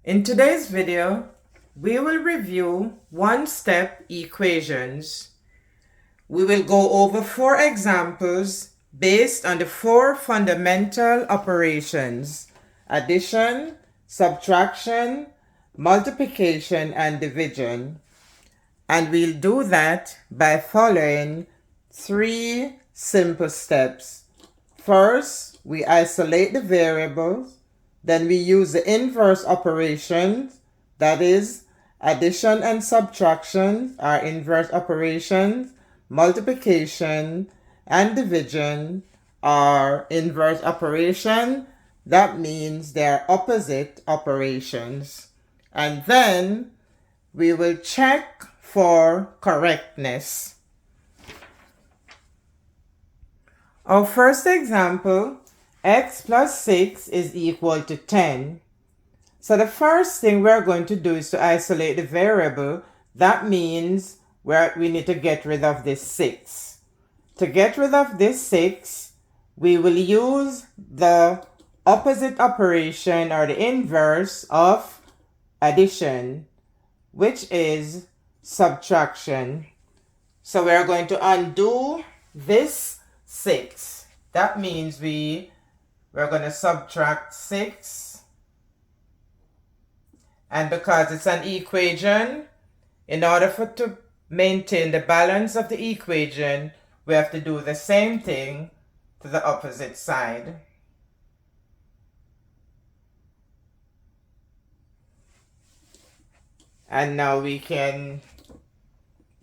In today's video, we will review one-step equations. We will go over 4 examples based on the 4 fundamental operations: addition, subtraction, multiplication, and division. And we'll do that by following 3 simple steps. First, we isolate the variables. Then we use the inverse operations, that is, addition and subtraction are inverse operations, multiplication and division are inverse operation. That means they're opposite operations. And then we will check for correctness. Our first example, x plus 6 is equal to 10. So the first thing we're going to do is to isolate the variable. That means we need to get rid of this 6. To get rid of this 6, we will use the opposite operation or the inverse of addition, which is subtraction. So we're going to undo this 6. That means we're going to subtract 6. And because it's an equation, in order to maintain the balance of the equation, we have to do the same thing to the opposite side. And now we can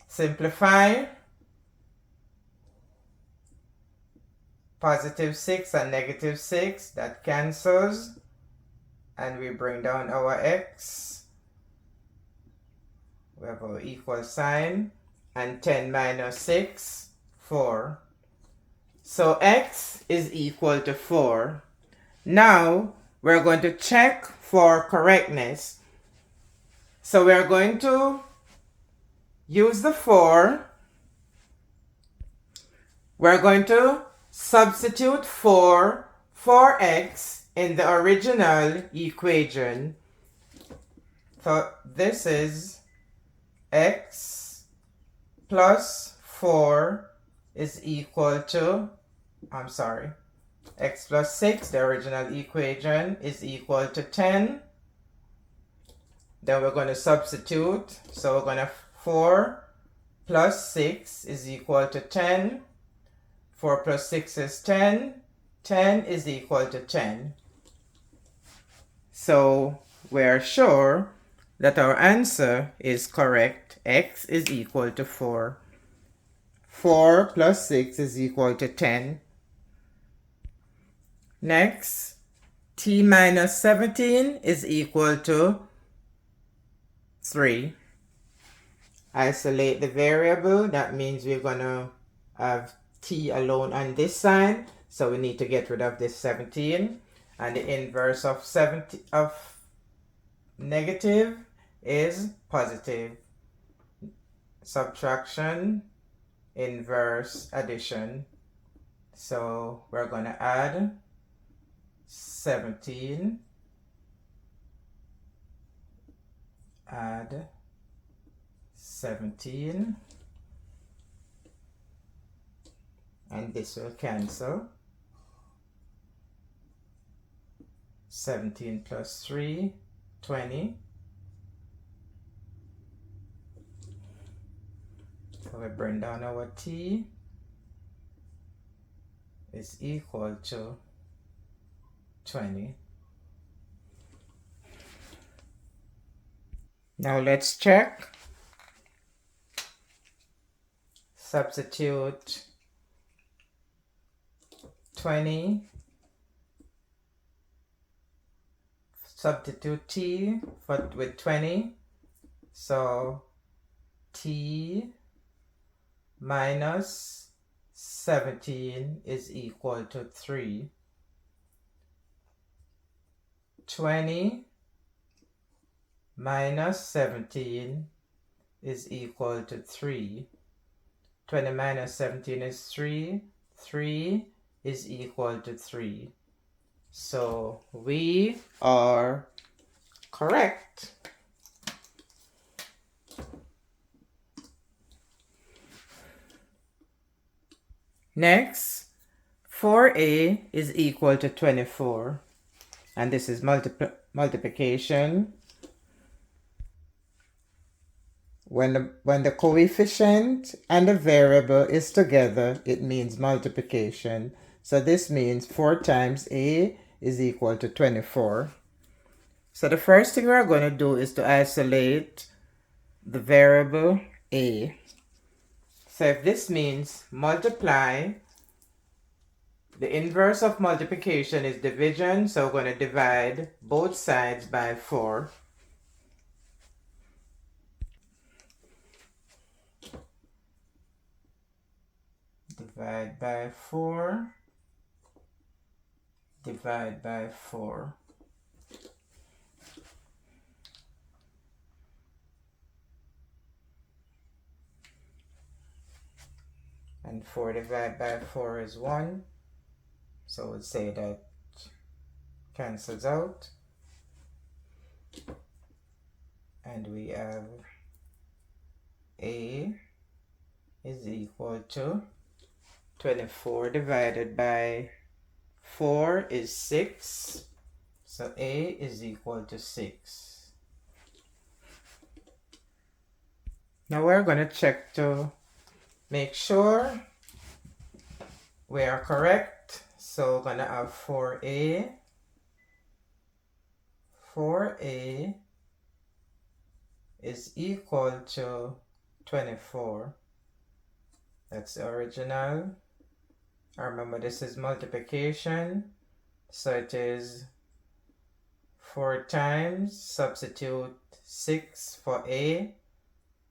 simplify. Positive 6 and negative 6, that cancels. And we bring down our x. We have our equal sign. And 10 minus 6, 4. So x is equal to 4. Now we're going to check for correctness. So we're going to use the 4. We're going to substitute 4 for x in the original equation. So this is x plus 4 is equal to, x plus 6, the original equation, is equal to 10. Then we're going to substitute. So we're going to 4 plus 6 is equal to 10. 4 plus 6 is 10. 10 is equal to 10. So we're sure that our answer is correct. X is equal to 4. 4 plus 6 is equal to 10. Next, t minus 17 is equal to 3. Isolate the variable. That means we're going to have t alone on this side, so we need to get rid of this 17, and the inverse of negative is positive. Subtraction, inverse addition. So we're going to add 17, add 17, and this will cancel. 17 plus 3, 20. So we bring down our t is equal to 20. Now let's check. Substitute 20. Substitute t with 20. So t minus 17 is equal to 3. 20 minus 17 is equal to 3. 20 minus 17 is 3. 3 is equal to 3. So we are Correct. Next, 4a is equal to 24. And this is multiplication. When the coefficient and the variable is together, it means multiplication. So this means 4 times a is equal to 24. So the first thing we're going to do is to isolate the variable a. So if this means multiply, the inverse of multiplication is division, so we're going to divide both sides by 4. Divide by 4. Divide by 4. And 4 divided by 4 is 1. So we'll say that cancels out. And we have a is equal to 24 divided by 4 is 6. So a is equal to 6. Now we're going to check to make sure we are correct. So we're going to have 4a. 4a is equal to 24. That's the original. Remember, this is multiplication. So it is 4 times, substitute 6 for a.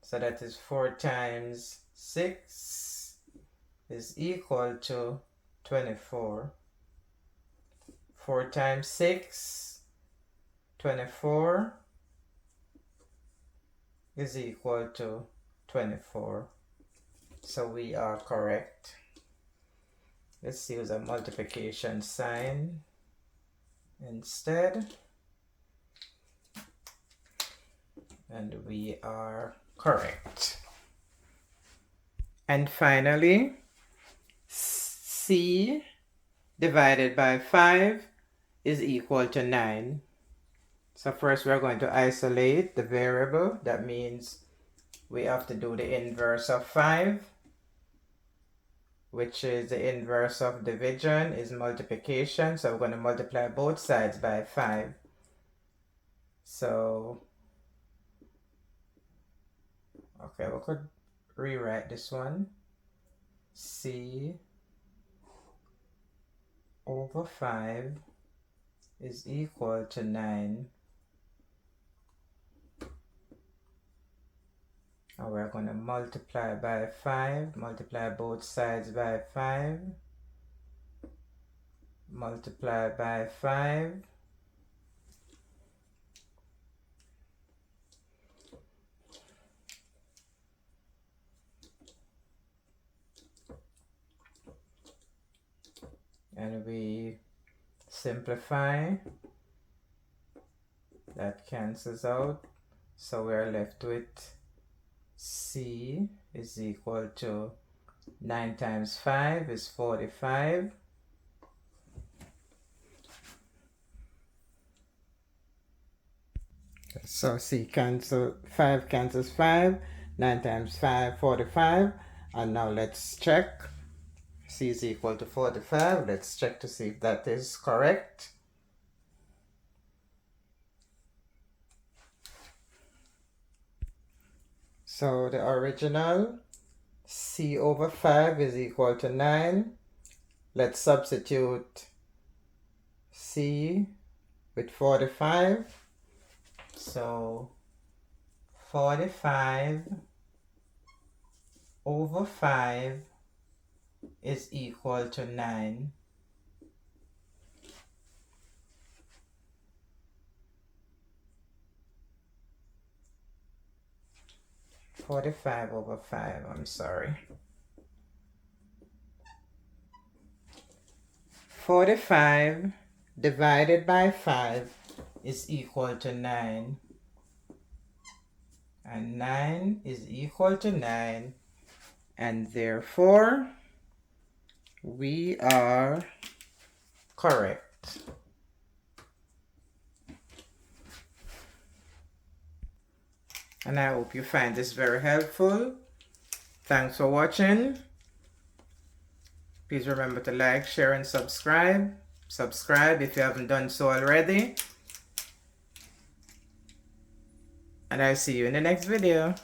So that is 4 times 6 is equal to 24. 4 times 6, 24 is equal to 24. So we are correct. Let's use a multiplication sign instead. And we are correct. And finally, c divided by 5 is equal to 9. So first we're going to isolate the variable. That means we have to do the inverse of 5, which is the inverse of division is multiplication. So we're going to multiply both sides by 5. So, okay, we could rewrite this one. C over 5 is equal to 9. And we're going to multiply by 5, multiply both sides by 5, multiply by 5, and we simplify. That cancels out. So we're left with c is equal to 9 times 5 is 45. So c cancel 5 cancels 5, 9 times 5, 45. And now let's check. C is equal to 45. Let's check to see if that is correct. So the original c over 5 is equal to 9. Let's substitute c with 45. So 45 over 5 is equal to 9. $45 over 5, I'm sorry. 45 divided by 5 is equal to 9. And 9 is equal to 9. And therefore, we are correct. And I hope you find this very helpful. Thanks for watching. Please remember to like, share, and subscribe. Subscribe if you haven't done so already. And I'll see you in the next video.